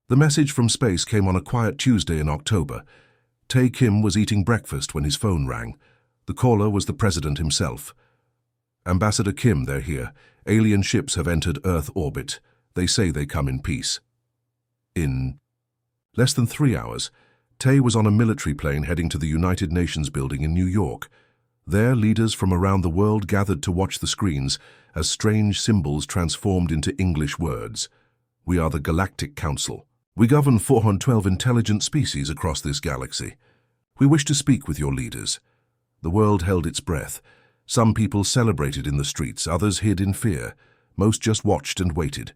The message from space came on a quiet Tuesday in October. Tae Kim was eating breakfast when his phone rang. The caller was the president himself. Ambassador Kim, they're here. Alien ships have entered Earth orbit. They say they come in peace. In less than 3 hours, Tae was on a military plane heading to the United Nations building in New York. There, leaders from around the world gathered to watch the screens as strange symbols transformed into English words. We are the Galactic Council. We govern 412 intelligent species across this galaxy. We wish to speak with your leaders. The world held its breath. Some people celebrated in the streets, others hid in fear. Most just watched and waited.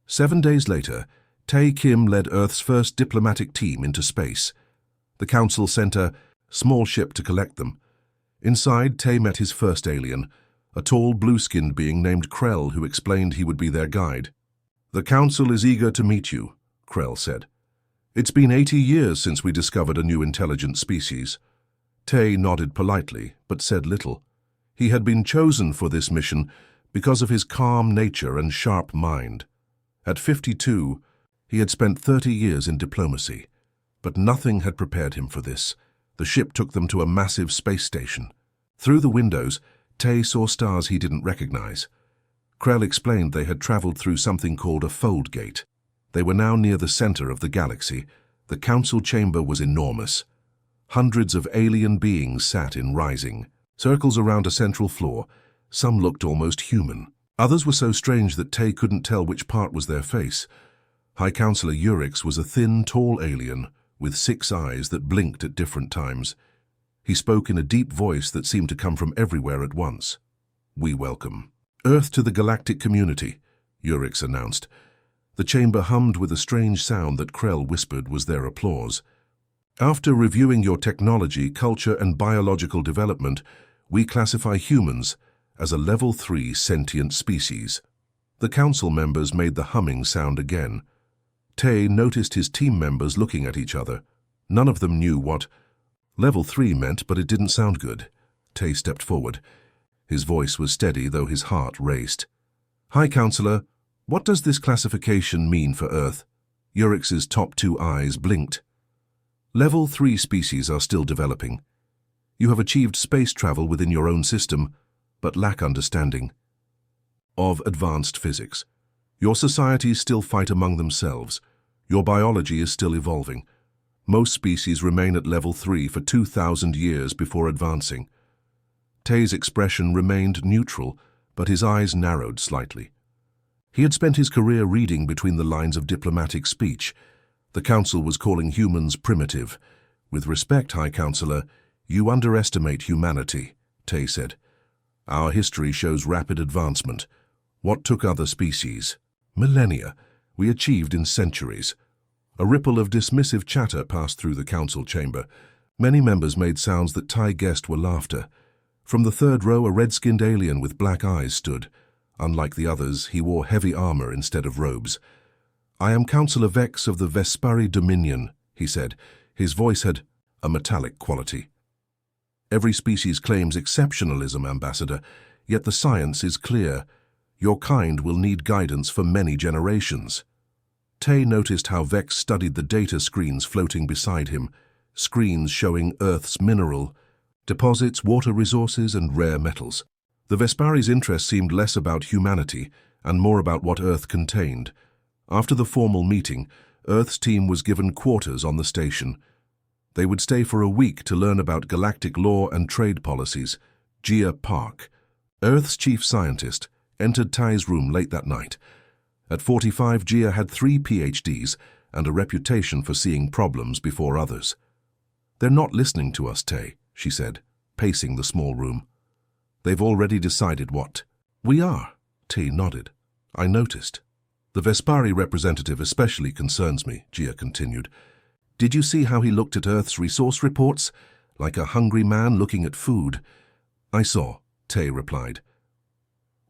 7 days later, Tae Kim led Earth's first diplomatic team into space. The Council sent a small ship to collect them. Inside, Tae met his first alien, a tall, blue-skinned being named Krell, who explained he would be their guide. "The Council is eager to meet you," Krell said. "It's been 80 years since we discovered a new intelligent species." Tae nodded politely, but said little. He had been chosen for this mission because of his calm nature and sharp mind. At 52, he had spent 30 years in diplomacy, but nothing had prepared him for this. The ship took them to a massive space station. Through the windows, Tae saw stars he didn't recognize. Krell explained they had traveled through something called a fold gate. They were now near the center of the galaxy. The council chamber was enormous. Hundreds of alien beings sat in rising circles around a central floor. Some looked almost human. Others were so strange that Tae couldn't tell which part was their face. High Counselor Urix was a thin, tall alien with 6 eyes that blinked at different times. He spoke in a deep voice that seemed to come from everywhere at once. "We welcome Earth to the galactic community," Urix announced. The chamber hummed with a strange sound that Krell whispered was their applause. "After reviewing your technology, culture, and biological development, we classify humans as a Level 3 sentient species." The council members made the humming sound again. Tae noticed his team members looking at each other. None of them knew what Level 3 meant, but it didn't sound good. Tae stepped forward. His voice was steady, though his heart raced. "High Counselor, what does this classification mean for Earth?" Urix's top 2 eyes blinked. "Level 3 species are still developing. You have achieved space travel within your own system, but lack understanding of advanced physics. Your societies still fight among themselves. Your biology is still evolving. Most species remain at level 3 for 2,000 years before advancing." Tae's expression remained neutral, but his eyes narrowed slightly. He had spent his career reading between the lines of diplomatic speech. The Council was calling humans primitive. "With respect, High Counselor, you underestimate humanity," Tae said. "Our history shows rapid advancement. What took other species millennia, we achieved in centuries." A ripple of dismissive chatter passed through the council chamber. Many members made sounds that Tae guessed were laughter. From the third row, a red-skinned alien with black eyes stood. Unlike the others, he wore heavy armor instead of robes. "I am Councillor Vex of the Vespari Dominion," he said. His voice had a metallic quality. "Every species claims exceptionalism, Ambassador, yet the science is clear. Your kind will need guidance for many generations." Tae noticed how Vex studied the data screens floating beside him, screens showing Earth's mineral deposits, water resources, and rare metals. The Vespari's interest seemed less about humanity and more about what Earth contained. After the formal meeting, Earth's team was given quarters on the station. They would stay for a week to learn about galactic law and trade policies. Gia Park, Earth's chief scientist, entered Tae's room late that night. At 45, Gia had 3 PhDs and a reputation for seeing problems before others. "They're not listening to us, Tae," she said, pacing the small room. "They've already decided what." "We are," Tae nodded. "I noticed. The Vespari representative especially concerns me," Gia continued. "Did you see how he looked at Earth's resource reports? Like a hungry man looking at food." "I saw," Tae replied.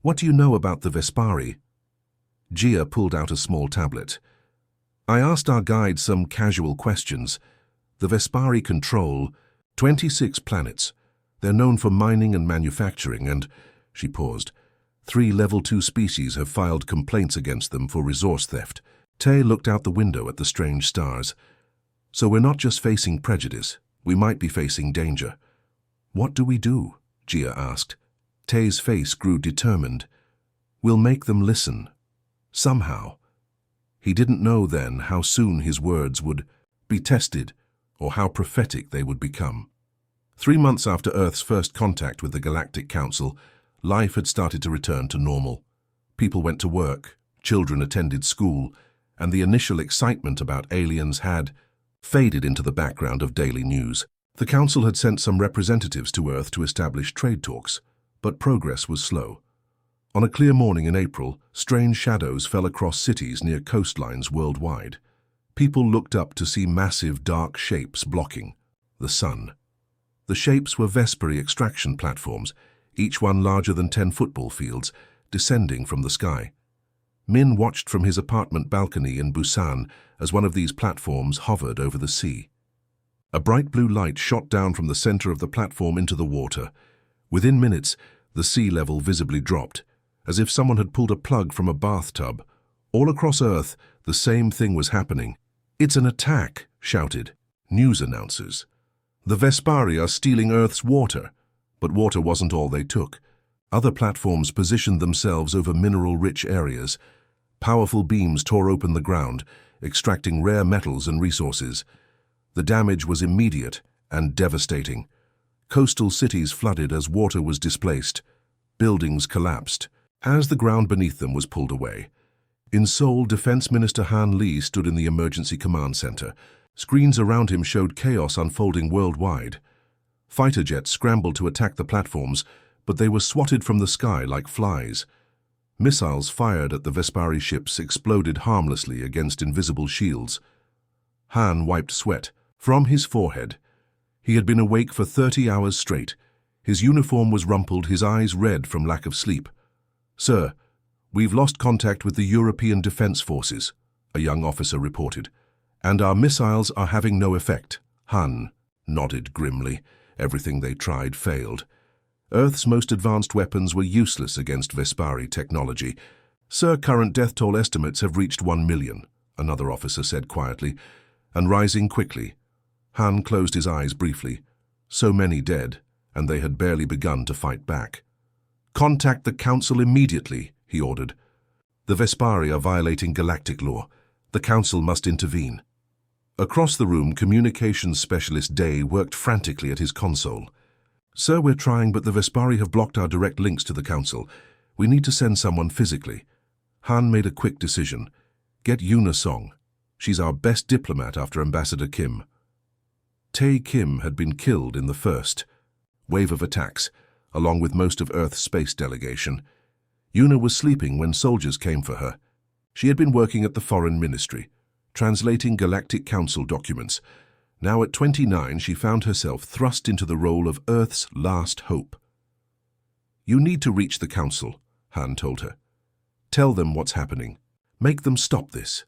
"What do you know about the Vespari?" Gia pulled out a small tablet. "I asked our guide some casual questions. The Vespari control 26 planets. They're known for mining and manufacturing, and," she paused, 3 level 2 species have filed complaints against them for resource theft. Tay looked out the window at the strange stars. So we're not just facing prejudice, we might be facing danger. What do we do? Gia asked. Tay's face grew determined. We'll make them listen. Somehow. He didn't know then how soon his words would be tested or how prophetic they would become. 3 months after Earth's first contact with the Galactic Council, life had started to return to normal. People went to work, children attended school, and the initial excitement about aliens had faded into the background of daily news. The Council had sent some representatives to Earth to establish trade talks, but progress was slow. On a clear morning in April, strange shadows fell across cities near coastlines worldwide. People looked up to see massive dark shapes blocking the sun. The shapes were Vesperi extraction platforms, each one larger than 10 football fields, descending from the sky. Min watched from his apartment balcony in Busan as one of these platforms hovered over the sea. A bright blue light shot down from the center of the platform into the water. Within minutes, the sea level visibly dropped, as if someone had pulled a plug from a bathtub. All across Earth, the same thing was happening. "It's an attack," shouted news announcers. "The Vespari are stealing Earth's water." But water wasn't all they took. Other platforms positioned themselves over mineral-rich areas. Powerful beams tore open the ground, extracting rare metals and resources. The damage was immediate and devastating. Coastal cities flooded as water was displaced. Buildings collapsed as the ground beneath them was pulled away. In Seoul, Defense Minister Han Lee stood in the emergency command center. Screens around him showed chaos unfolding worldwide. Fighter jets scrambled to attack the platforms, but they were swatted from the sky like flies. Missiles fired at the Vespari ships exploded harmlessly against invisible shields. Han wiped sweat from his forehead. He had been awake for 30 hours straight. His uniform was rumpled, his eyes red from lack of sleep. "Sir, we've lost contact with the European Defense Forces," a young officer reported. "And our missiles are having no effect." Han nodded grimly. Everything they tried failed. Earth's most advanced weapons were useless against Vespari technology. "Sir, current death toll estimates have reached 1 million, another officer said quietly, and rising quickly. Han closed his eyes briefly. So many dead, and they had barely begun to fight back. "Contact the Council immediately," he ordered. "The Vespari are violating galactic law. The Council must intervene." Across the room, communications specialist Day worked frantically at his console. "Sir, we're trying, but the Vespari have blocked our direct links to the Council. We need to send someone physically." Han made a quick decision. "Get Yuna Song. She's our best diplomat after Ambassador Kim." Tae Kim had been killed in the first wave of attacks, along with most of Earth's space delegation. Yuna was sleeping when soldiers came for her. She had been working at the Foreign Ministry, translating Galactic Council documents. Now at 29, she found herself thrust into the role of Earth's last hope. "You need to reach the Council," Han told her. "Tell them what's happening. Make them stop this."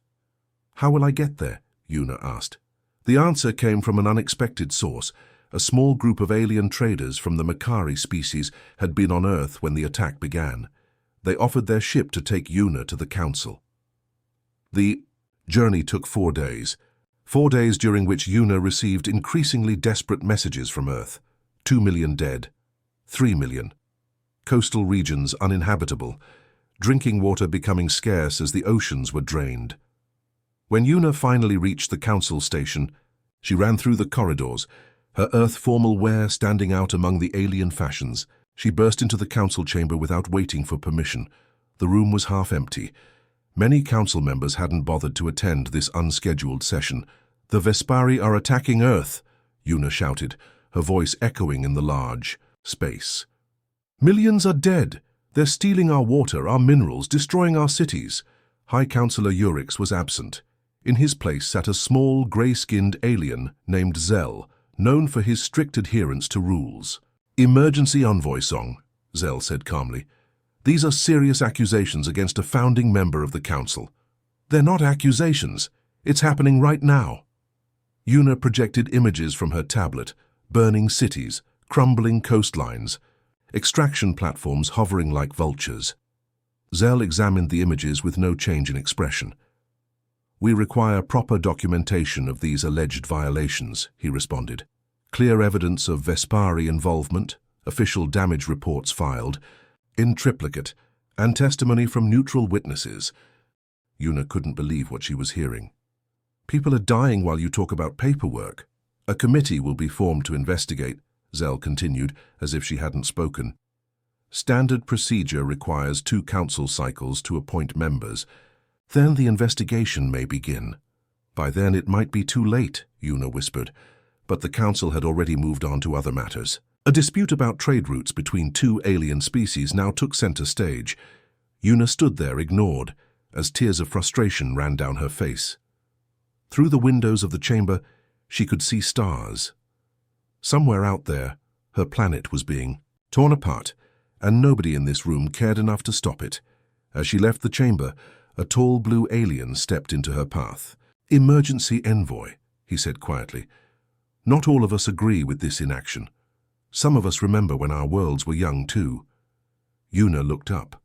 "How will I get there?" Yuna asked. The answer came from an unexpected source. A small group of alien traders from the Makari species had been on Earth when the attack began. They offered their ship to take Yuna to the Council. The journey took 4 days. 4 days during which Yuna received increasingly desperate messages from Earth. 2 million dead. 3 million. Coastal regions uninhabitable. Drinking water becoming scarce as the oceans were drained. When Yuna finally reached the Council station, she ran through the corridors, her Earth formal wear standing out among the alien fashions. She burst into the Council chamber without waiting for permission. The room was half empty. Many Council members hadn't bothered to attend this unscheduled session. "The Vespari are attacking Earth," Yuna shouted, her voice echoing in the large space. "Millions are dead. They're stealing our water, our minerals, destroying our cities." High Councillor Urix was absent. In his place sat a small, grey-skinned alien named Zell, known for his strict adherence to rules. "Emergency envoy Song," Zell said calmly. "These are serious accusations against a founding member of the Council." "They're not accusations. It's happening right now." Yuna projected images from her tablet, burning cities, crumbling coastlines, extraction platforms hovering like vultures. Zell examined the images with no change in expression. We require proper documentation of these alleged violations, he responded. Clear evidence of Vespari involvement, official damage reports filed, in triplicate, and testimony from neutral witnesses. Yuna couldn't believe what she was hearing. People are dying while you talk about paperwork. A committee will be formed to investigate, Zell continued, as if she hadn't spoken. Standard procedure requires 2 council cycles to appoint members. Then the investigation may begin. By then it might be too late, Yuna whispered, but the council had already moved on to other matters. A dispute about trade routes between 2 alien species now took center stage. Yuna stood there ignored, as tears of frustration ran down her face. Through the windows of the chamber, she could see stars. Somewhere out there, her planet was being torn apart, and nobody in this room cared enough to stop it. As she left the chamber, a tall blue alien stepped into her path. "Emergency envoy," he said quietly. "Not all of us agree with this inaction. Some of us remember when our worlds were young too." Yuna looked up.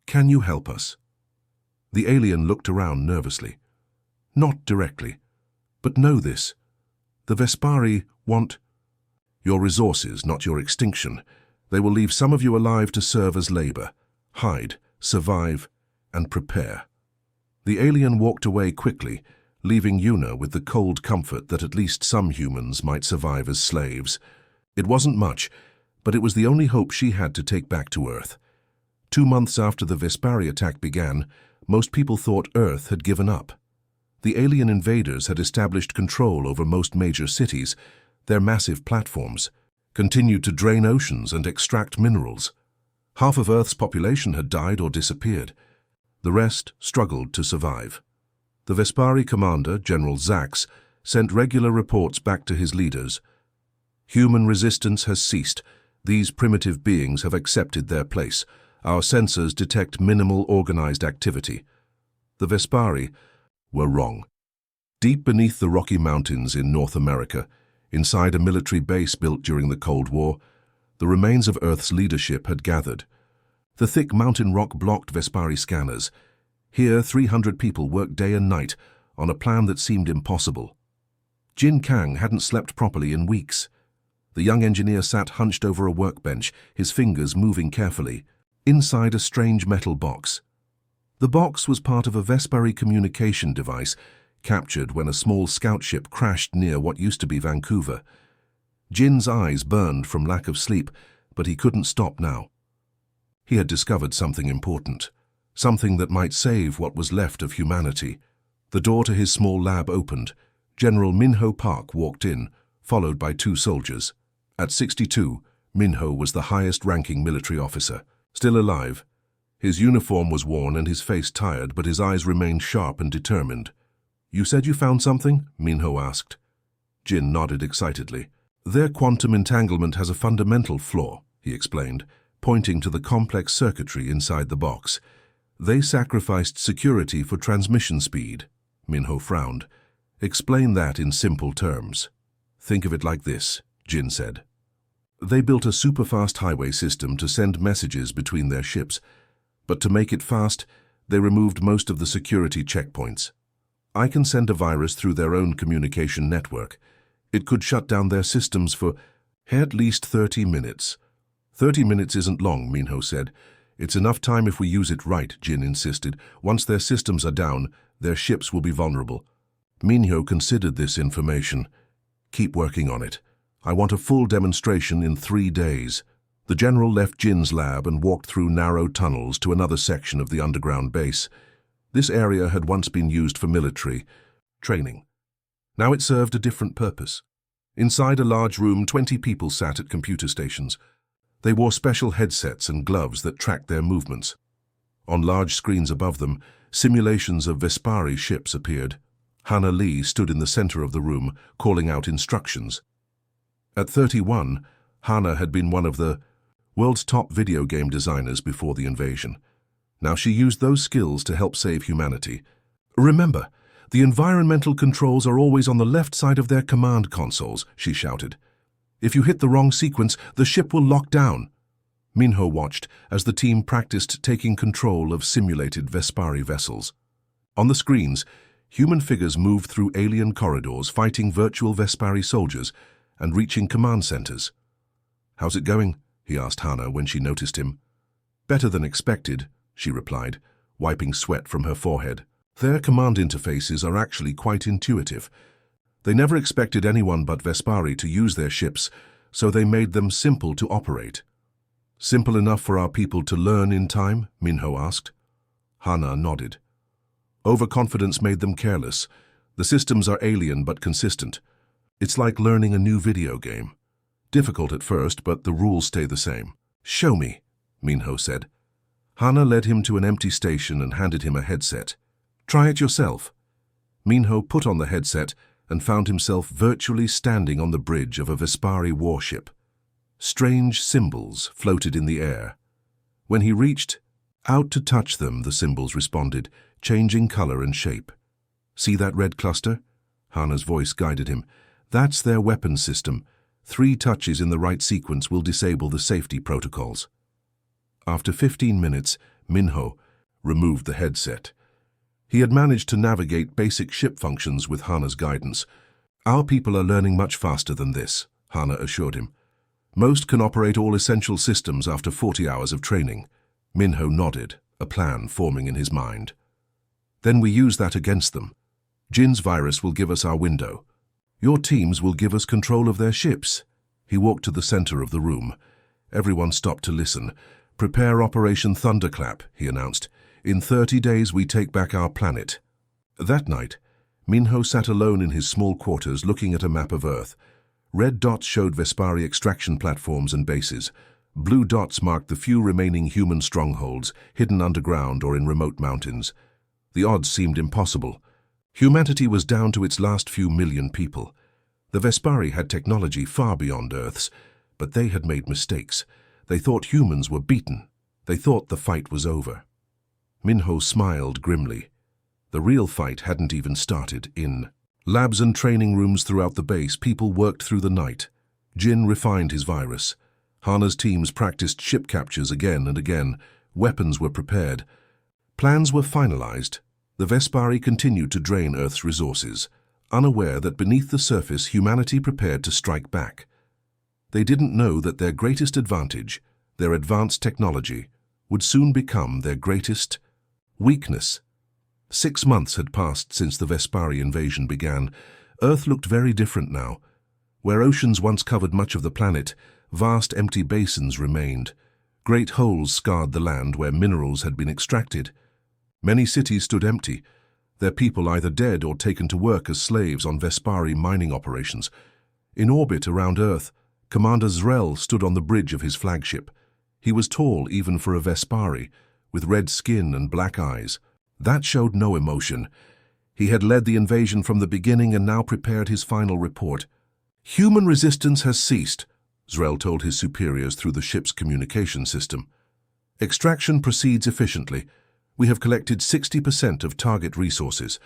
"Can you help us?" The alien looked around nervously. "Not directly, but know this. The Vespari want your resources, not your extinction. They will leave some of you alive to serve as labor. Hide, survive, and prepare." The alien walked away quickly, leaving Yuna with the cold comfort that at least some humans might survive as slaves. It wasn't much, but it was the only hope she had to take back to Earth. 2 months after the Vespari attack began, most people thought Earth had given up. The alien invaders had established control over most major cities. Their massive platforms continued to drain oceans and extract minerals. Half of Earth's population had died or disappeared. The rest struggled to survive. The Vespari commander, General Zax, sent regular reports back to his leaders. "Human resistance has ceased. These primitive beings have accepted their place. Our sensors detect minimal organized activity." The Vespari were wrong. Deep beneath the Rocky Mountains in North America, inside a military base built during the Cold War, the remains of Earth's leadership had gathered. The thick mountain rock blocked Vespari scanners. Here, 300 people worked day and night on a plan that seemed impossible. Jin Kang hadn't slept properly in weeks. The young engineer sat hunched over a workbench, his fingers moving carefully, inside a strange metal box. The box was part of a Vespari communication device, captured when a small scout ship crashed near what used to be Vancouver. Jin's eyes burned from lack of sleep, but he couldn't stop now. He had discovered something important, something that might save what was left of humanity. The door to his small lab opened. General Minho Park walked in, followed by 2 soldiers. At 62, Minho was the highest-ranking military officer, still alive. His uniform was worn and his face tired, but his eyes remained sharp and determined. "You said you found something?" Minho asked. Jin nodded excitedly. "Their quantum entanglement has a fundamental flaw," he explained, pointing to the complex circuitry inside the box. "They sacrificed security for transmission speed." Minho frowned. "Explain that in simple terms." "Think of it like this," Jin said. "They built a super-fast highway system to send messages between their ships, but to make it fast, they removed most of the security checkpoints. I can send a virus through their own communication network. It could shut down their systems for at least 30 minutes. 30 minutes isn't long, Minho said. "It's enough time if we use it right," Jin insisted. "Once their systems are down, their ships will be vulnerable." Minho considered this information. "Keep working on it. I want a full demonstration in 3 days." The general left Jin's lab and walked through narrow tunnels to another section of the underground base. This area had once been used for military training. Now it served a different purpose. Inside a large room, 20 people sat at computer stations. They wore special headsets and gloves that tracked their movements. On large screens above them, simulations of Vespari ships appeared. Hannah Lee stood in the center of the room, calling out instructions. At 31, Hannah had been one of the world's top video game designers before the invasion. Now she used those skills to help save humanity. "Remember, the environmental controls are always on the left side of their command consoles," she shouted. "If you hit the wrong sequence, the ship will lock down." Minho watched as the team practiced taking control of simulated Vespari vessels. On the screens, human figures moved through alien corridors, fighting virtual Vespari soldiers and reaching command centers. "How's it going?" he asked Hana when she noticed him. "Better than expected," she replied, wiping sweat from her forehead. Their command interfaces are actually quite intuitive. They never expected anyone but Vespari to use their ships, so they made them simple to operate. "Simple enough for our people to learn in time?" Minho asked. Hana nodded. "Overconfidence made them careless. The systems are alien but consistent. It's like learning a new video game. Difficult at first, but the rules stay the same." "Show me," Minho said. Hana led him to an empty station and handed him a headset. "Try it yourself." Minho put on the headset and found himself virtually standing on the bridge of a Vespari warship. Strange symbols floated in the air. When he reached out to touch them, the symbols responded, changing color and shape. "See that red cluster?" Hana's voice guided him. "That's their weapons system. 3 touches in the right sequence will disable the safety protocols." After 15 minutes, Minho removed the headset. He had managed to navigate basic ship functions with Hana's guidance. "Our people are learning much faster than this," Hana assured him. "Most can operate all essential systems after 40 hours of training." Minho nodded, a plan forming in his mind. "Then we use that against them. Jin's virus will give us our window. Your teams will give us control of their ships." He walked to the center of the room. Everyone stopped to listen. "Prepare Operation Thunderclap," he announced. "In 30 days we take back our planet." That night, Minho sat alone in his small quarters looking at a map of Earth. Red dots showed Vespari extraction platforms and bases. Blue dots marked the few remaining human strongholds, hidden underground or in remote mountains. The odds seemed impossible. Humanity was down to its last few million people. The Vespari had technology far beyond Earth's, but they had made mistakes. They thought humans were beaten. They thought the fight was over. Minho smiled grimly. The real fight hadn't even started. In labs and training rooms throughout the base, people worked through the night. Jin refined his virus. Hana's teams practiced ship captures again and again. Weapons were prepared. Plans were finalized. The Vespari continued to drain Earth's resources, unaware that beneath the surface humanity prepared to strike back. They didn't know that their greatest advantage, their advanced technology, would soon become their greatest weakness. 6 months had passed since the Vespari invasion began. Earth looked very different now. Where oceans once covered much of the planet, vast empty basins remained. Great holes scarred the land where minerals had been extracted. Many cities stood empty, their people either dead or taken to work as slaves on Vespari mining operations. In orbit around Earth, Commander Zrel stood on the bridge of his flagship. He was tall even for a Vespari, with red skin and black eyes. That showed no emotion. He had led the invasion from the beginning and now prepared his final report. "Human resistance has ceased," Zrel told his superiors through the ship's communication system. "Extraction proceeds efficiently. We have collected 60% of target resources.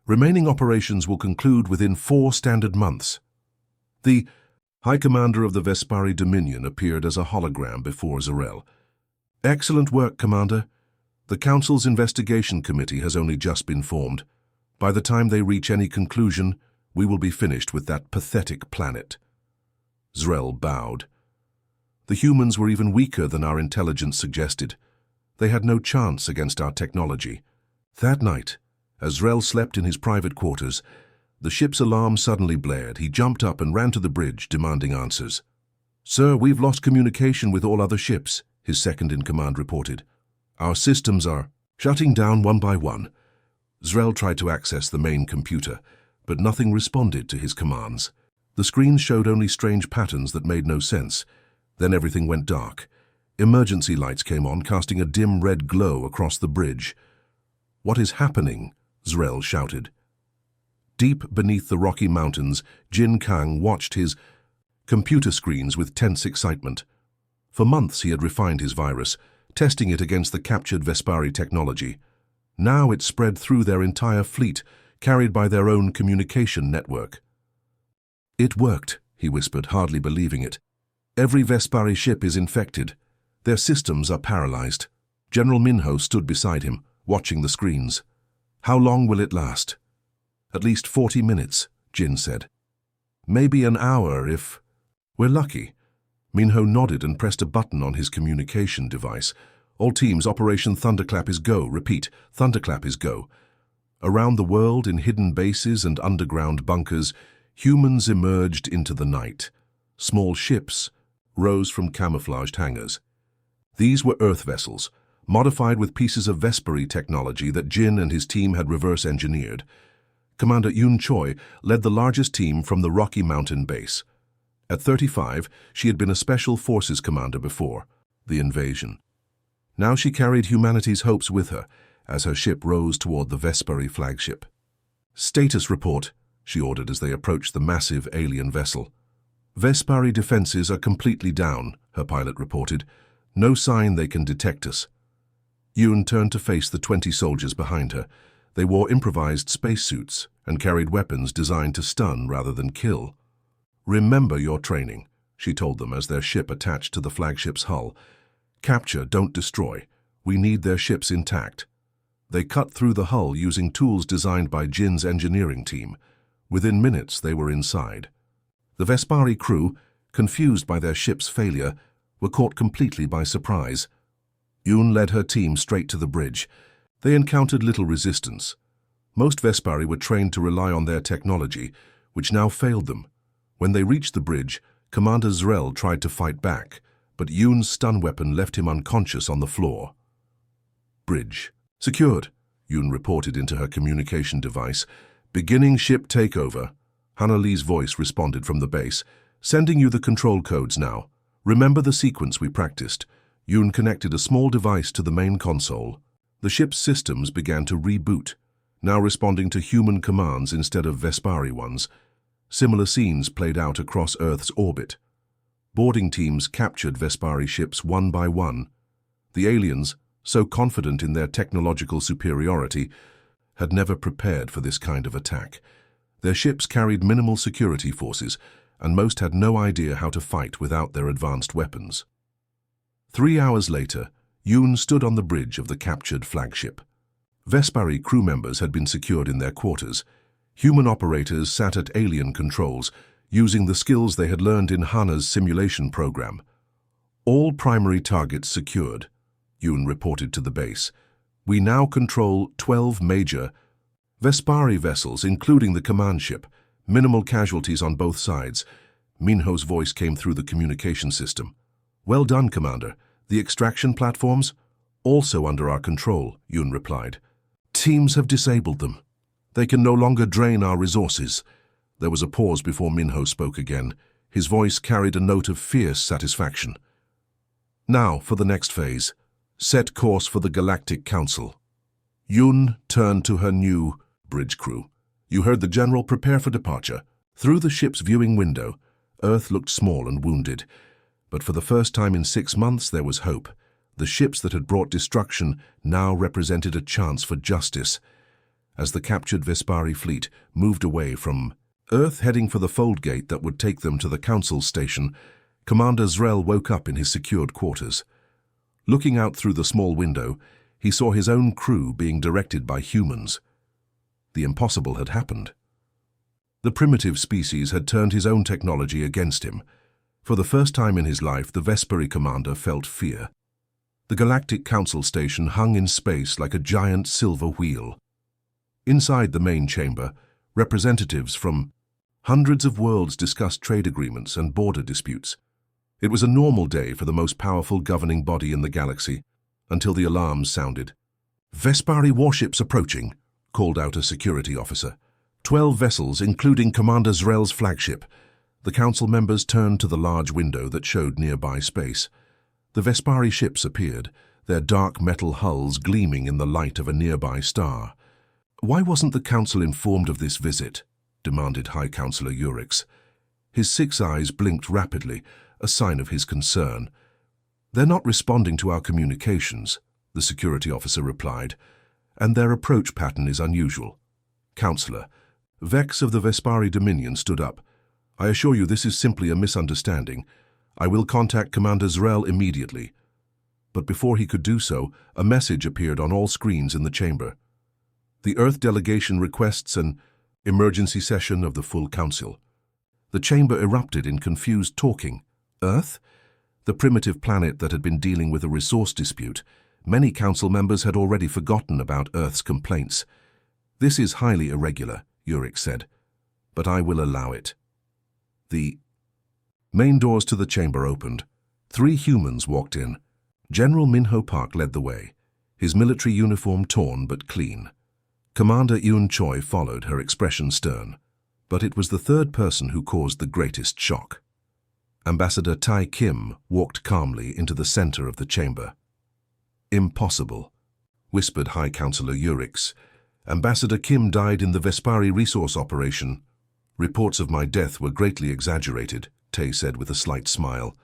Remaining operations will conclude within 4 standard months." The High Commander of the Vespari Dominion appeared as a hologram before Zrel. "Excellent work, Commander. The Council's investigation committee has only just been formed. By the time they reach any conclusion, we will be finished with that pathetic planet." Zrel bowed. "The humans were even weaker than our intelligence suggested. They had no chance against our technology." That night, as Zrel slept in his private quarters, the ship's alarm suddenly blared. He jumped up and ran to the bridge, demanding answers. "Sir, we've lost communication with all other ships," his second-in-command reported. "Our systems are shutting down one by one." Zrel tried to access the main computer, but nothing responded to his commands. The screens showed only strange patterns that made no sense. Then everything went dark. Emergency lights came on, casting a dim red glow across the bridge. "What is happening?" Zrel shouted. Deep beneath the Rocky Mountains, Jin Kang watched his computer screens with tense excitement. For months he had refined his virus, testing it against the captured Vespari technology. Now it spread through their entire fleet, carried by their own communication network. "It worked," he whispered, hardly believing it. "Every Vespari ship is infected. Their systems are paralyzed." General Minho stood beside him, watching the screens. How long will it last? At least 40 minutes, Jin said. Maybe an hour if... We're lucky. Minho nodded and pressed a button on his communication device. All teams, Operation Thunderclap is go. Repeat, Thunderclap is go. Around the world, in hidden bases and underground bunkers, humans emerged into the night. Small ships rose from camouflaged hangars. These were Earth vessels, modified with pieces of Vesperi technology that Jin and his team had reverse-engineered. Commander Yoon Choi led the largest team from the Rocky Mountain base. At 35, she had been a Special Forces commander before the invasion. Now she carried humanity's hopes with her as her ship rose toward the Vesperi flagship. "Status report," she ordered as they approached the massive alien vessel. "Vesperi defenses are completely down," her pilot reported. "No sign they can detect us." Yoon turned to face the 20 soldiers behind her. They wore improvised spacesuits and carried weapons designed to stun rather than kill. "Remember your training," she told them as their ship attached to the flagship's hull. "Capture, don't destroy. We need their ships intact." They cut through the hull using tools designed by Jin's engineering team. Within minutes, they were inside. The Vespari crew, confused by their ship's failure, were caught completely by surprise. Yoon led her team straight to the bridge. They encountered little resistance. Most Vespari were trained to rely on their technology, which now failed them. When they reached the bridge, Commander Zrel tried to fight back, but Yoon's stun weapon left him unconscious on the floor. "Bridge secured," Yoon reported into her communication device. "Beginning ship takeover." Hannah Lee's voice responded from the base. "Sending you the control codes now. Remember the sequence we practiced." Yoon connected a small device to the main console. The ship's systems began to reboot, now responding to human commands instead of Vespari ones. Similar scenes played out across Earth's orbit. Boarding teams captured Vespari ships one by one. The aliens, so confident in their technological superiority, had never prepared for this kind of attack. Their ships carried minimal security forces, and most had no idea how to fight without their advanced weapons. 3 hours later, Yoon stood on the bridge of the captured flagship. Vespari crew members had been secured in their quarters. Human operators sat at alien controls, using the skills they had learned in Hannah's simulation program. "All primary targets secured," Yoon reported to the base. "We now control 12 major Vespari vessels, including the command ship. Minimal casualties on both sides." Minho's voice came through the communication system. "Well done, Commander. The extraction platforms? Also under our control," Yoon replied. "Teams have disabled them. They can no longer drain our resources." There was a pause before Minho spoke again. His voice carried a note of fierce satisfaction. "Now, for the next phase. Set course for the Galactic Council." Yoon turned to her new bridge crew. "You heard the General. Prepare for departure." Through the ship's viewing window, Earth looked small and wounded. But for the first time in 6 months, there was hope. The ships that had brought destruction now represented a chance for justice. As the captured Vespari fleet moved away from Earth, heading for the fold gate that would take them to the Council station, Commander Zrel woke up in his secured quarters. Looking out through the small window, he saw his own crew being directed by humans. The impossible had happened. The primitive species had turned his own technology against him. For the first time in his life, the Vesperi commander felt fear. The Galactic Council station hung in space like a giant silver wheel. Inside the main chamber, representatives from hundreds of worlds discussed trade agreements and border disputes. It was a normal day for the most powerful governing body in the galaxy, until the alarms sounded. "Vespari warships approaching," called out a security officer. 12 vessels, including Commander Zrel's flagship. The council members turned to the large window that showed nearby space. The Vespari ships appeared, their dark metal hulls gleaming in the light of a nearby star. "Why wasn't the council informed of this visit?" demanded High Councillor Urix. His 6 eyes blinked rapidly, a sign of his concern. "They're not responding to our communications," the security officer replied, "and their approach pattern is unusual." "Councillor," Vex of the Vespari Dominion stood up. "I assure you this is simply a misunderstanding. I will contact Commander Zrel immediately." But before he could do so, a message appeared on all screens in the chamber. The Earth delegation requests an emergency session of the full council. The chamber erupted in confused talking. Earth? The primitive planet that had been dealing with a resource dispute. Many council members had already forgotten about Earth's complaints. "This is highly irregular," Urix said, "but I will allow it." The main doors to the chamber opened. 3 humans walked in. General Minho Park led the way, his military uniform torn but clean. Commander Eun Choi followed, her expression stern. But it was the third person who caused the greatest shock. Ambassador Tai Kim walked calmly into the center of the chamber. "Impossible," whispered High Counselor Urix. "Ambassador Kim died in the Vespari resource operation." "Reports of my death were greatly exaggerated," Tay said with a slight smile.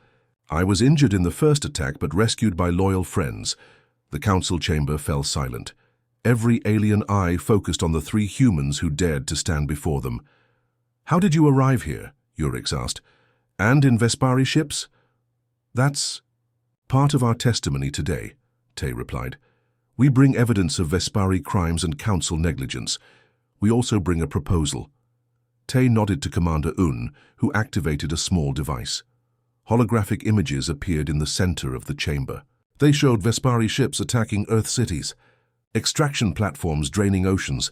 "I was injured in the first attack but rescued by loyal friends." The council chamber fell silent. Every alien eye focused on the 3 humans who dared to stand before them. "How did you arrive here?" Urix asked. "And in Vespari ships?" "That's part of our testimony today," Tay replied. "We bring evidence of Vespari crimes and council negligence. We also bring a proposal." Tay nodded to Commander Un, who activated a small device. Holographic images appeared in the center of the chamber. They showed Vespari ships attacking Earth cities, extraction platforms draining oceans,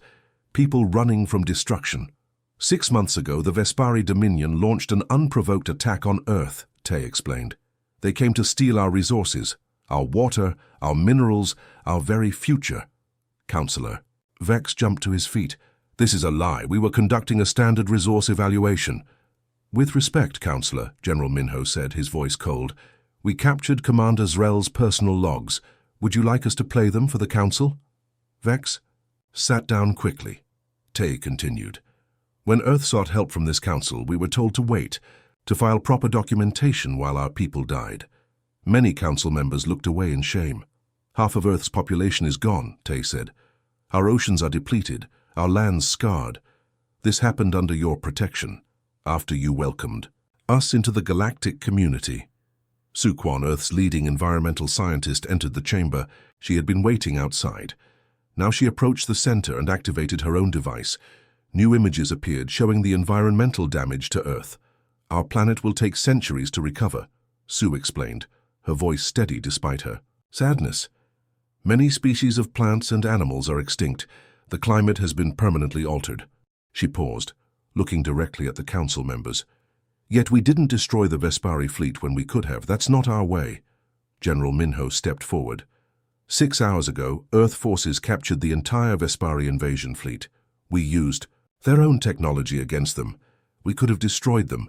people running from destruction. 6 months ago, the Vespari Dominion launched an unprovoked attack on Earth, Tay explained. "They came to steal our resources, our water, our minerals, our very future." "Counselor." Vex jumped to his feet. "This is a lie. We were conducting a standard resource evaluation." "With respect, Counselor," General Minho said, his voice cold. "We captured Commander Zrel's personal logs. Would you like us to play them for the Council?" Vex sat down quickly. Tay continued. "When Earth sought help from this Council, we were told to wait, to file proper documentation while our people died. Many Council members looked away in shame. Half of Earth's population is gone," Tay said. "Our oceans are depleted, our lands scarred. This happened under your protection, after you welcomed us into the galactic community." Sukwon, Earth's leading environmental scientist, entered the chamber. She had been waiting outside. Now she approached the center and activated her own device. New images appeared showing the environmental damage to Earth. "Our planet will take centuries to recover," Sue explained, her voice steady despite her sadness. "Many species of plants and animals are extinct. The climate has been permanently altered." She paused, looking directly at the council members. "Yet we didn't destroy the Vespari fleet when we could have. That's not our way." General Minho stepped forward. 6 hours ago, Earth forces captured the entire Vespari invasion fleet. We used their own technology against them. We could have destroyed them.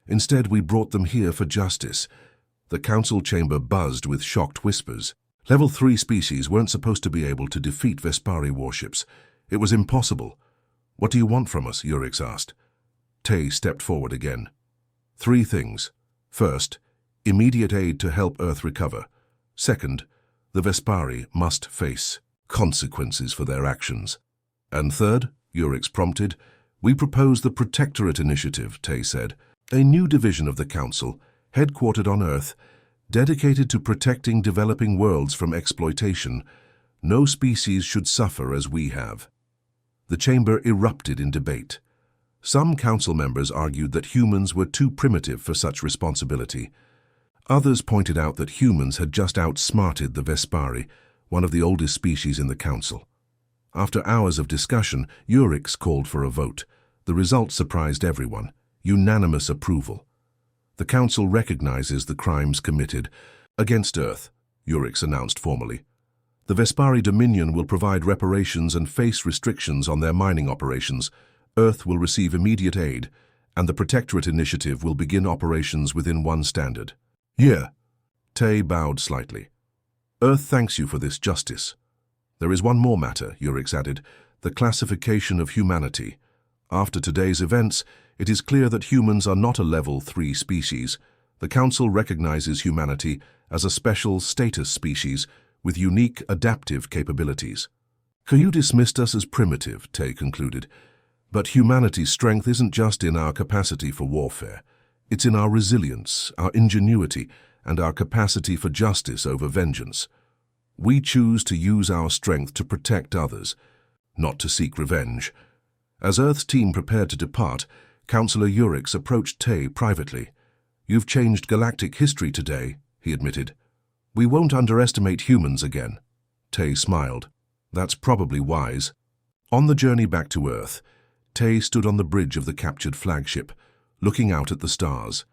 Instead, we brought them here for justice." The council chamber buzzed with shocked whispers. Level 3 species weren't supposed to be able to defeat Vespari warships. It was impossible. "What do you want from us?" Urix asked. Tay stepped forward again. 3 things. First, immediate aid to help Earth recover. Second, the Vespari must face consequences for their actions. And third, Urix prompted, "We propose the Protectorate Initiative," Tay said, "a new division of the Council, headquartered on Earth, dedicated to protecting developing worlds from exploitation. No species should suffer as we have." The chamber erupted in debate. Some council members argued that humans were too primitive for such responsibility. Others pointed out that humans had just outsmarted the Vespari, one of the oldest species in the council. After hours of discussion, Urix called for a vote. The result surprised everyone: unanimous approval. "The council recognizes the crimes committed against Earth," Urix announced formally. "The Vespari Dominion will provide reparations and face restrictions on their mining operations. Earth will receive immediate aid, and the Protectorate Initiative will begin operations within one standard." "Yeah." Tay bowed slightly. "Earth thanks you for this justice." "There is one more matter," Urix added, "the classification of humanity. After today's events, it is clear that humans are not a level 3 species. The Council recognizes humanity as a special status species with unique adaptive capabilities." "You dismissed us as primitive," Tay concluded. "But humanity's strength isn't just in our capacity for warfare. It's in our resilience, our ingenuity, and our capacity for justice over vengeance. We choose to use our strength to protect others. not to seek revenge. As Earth's team prepared to depart, Councillor Urix approached Tay privately. "You've changed galactic history today," he admitted. "We won't underestimate humans again." Tay smiled. "That's probably wise." On the journey back to Earth, Tay stood on the bridge of the captured flagship, looking out at the stars.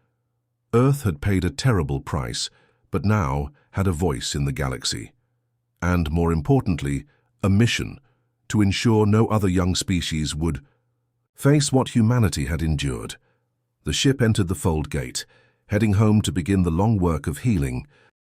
Earth had paid a terrible price, but now had a voice in the galaxy. And, more importantly, a mission to ensure no other young species would face what humanity had endured. The ship entered the Fold Gate, heading home to begin the long work of healing